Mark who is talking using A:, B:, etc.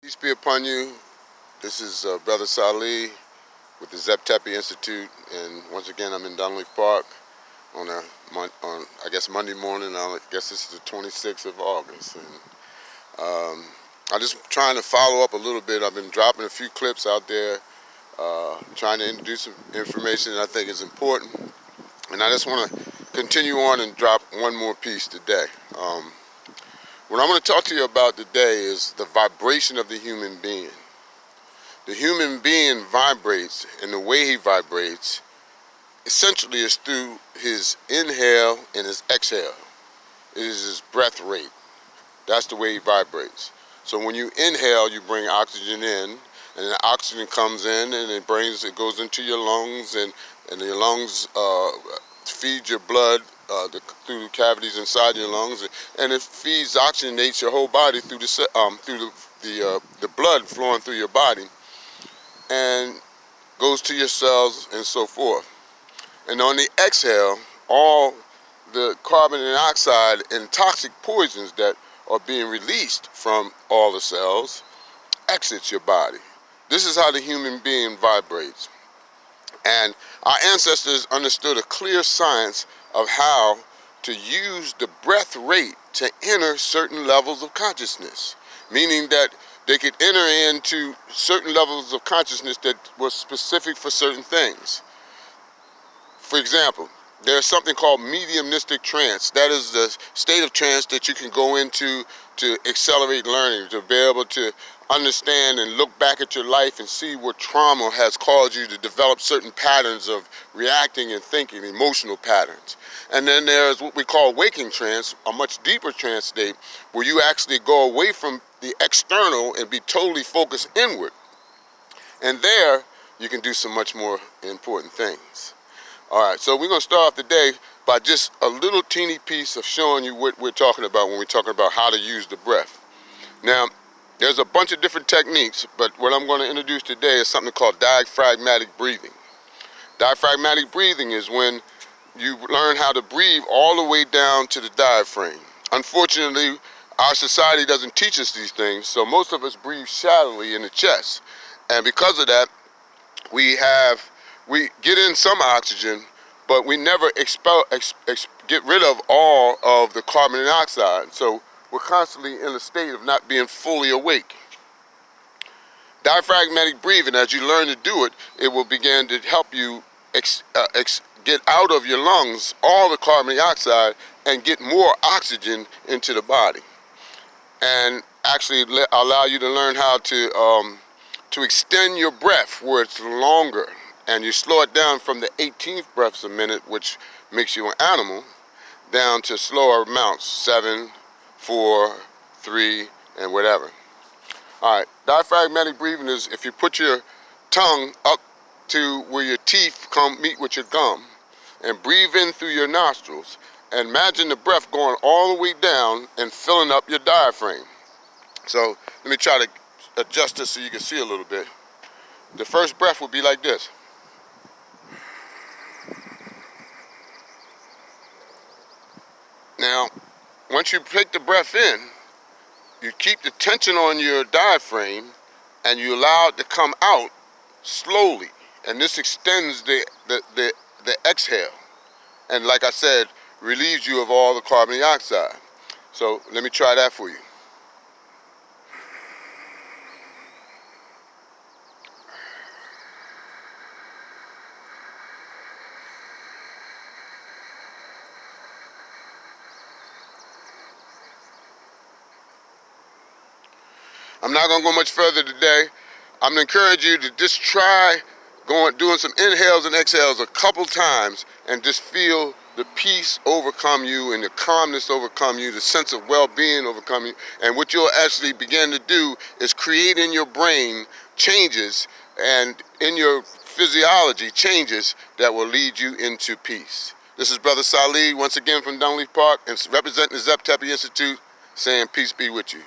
A: Peace be upon you. This is Brother Salih with the Zep Tepe Institute, and once again I'm in Dunleaf Park on I guess Monday morning. I guess this is the 26th of August, and I'm just trying to follow up a little bit. I've been dropping a few clips out there, trying to introduce some information that I think is important, and I just want to continue on and drop one more piece today. What I'm going to talk to you about today is the vibration of the human being. The human being vibrates, and the way he vibrates essentially is through his inhale and his exhale. It is his breath rate. That's the way he vibrates. So when you inhale, you bring oxygen in, and the oxygen comes in and it goes into your lungs, and your lungs feed your blood through the cavities inside your lungs, and it feeds, oxygenates your whole body through the blood flowing through your body, and goes to your cells and so forth. And on the exhale, all the carbon dioxide and toxic poisons that are being released from all the cells exits your body. This is how the human being vibrates. And our ancestors understood a clear science of how to use the breath rate to enter certain levels of consciousness, meaning that they could enter into certain levels of consciousness that was specific for certain things. For example, there's something called mediumistic trance. That is the state of trance that you can go into to accelerate learning, to be able to understand and look back at your life and see what trauma has caused you to develop certain patterns of reacting and thinking, emotional patterns. And then there's what we call waking trance, a much deeper trance state, where you actually go away from the external and be totally focused inward. And there, you can do some much more important things. All right, so we're going to start off today by just a little teeny piece of showing you what we're talking about when we're talking about how to use the breath. Now, there's a bunch of different techniques, but what I'm going to introduce today is something called diaphragmatic breathing. Diaphragmatic breathing is when you learn how to breathe all the way down to the diaphragm. Unfortunately, our society doesn't teach us these things, so most of us breathe shallowly in the chest. And because of that, we get in some oxygen, but we never get rid of all of the carbon dioxide. So we're constantly in a state of not being fully awake. Diaphragmatic breathing, as you learn to do it, it will begin to help you get out of your lungs all the carbon dioxide and get more oxygen into the body, and actually allow you to learn how to extend your breath where it's longer. And you slow it down from the 18th breaths a minute, which makes you an animal, down to slower amounts, 7, 4, 3, and whatever. All right, diaphragmatic breathing is if you put your tongue up to where your teeth meet with your gum and breathe in through your nostrils, and imagine the breath going all the way down and filling up your diaphragm. So let me try to adjust this so you can see a little bit. The first breath would be like this. Now, once you take the breath in, you keep the tension on your diaphragm and you allow it to come out slowly. And this extends the exhale. And like I said, relieves you of all the carbon dioxide. So let me try that for you. I'm not going to go much further today. I'm going to encourage you to just try doing some inhales and exhales a couple times and just feel the peace overcome you and the calmness overcome you, the sense of well-being overcome you. And what you'll actually begin to do is create in your brain changes and in your physiology changes that will lead you into peace. This is Brother Salih, once again from Dunleaf Park, and representing the Zep Tepe Institute, saying peace be with you.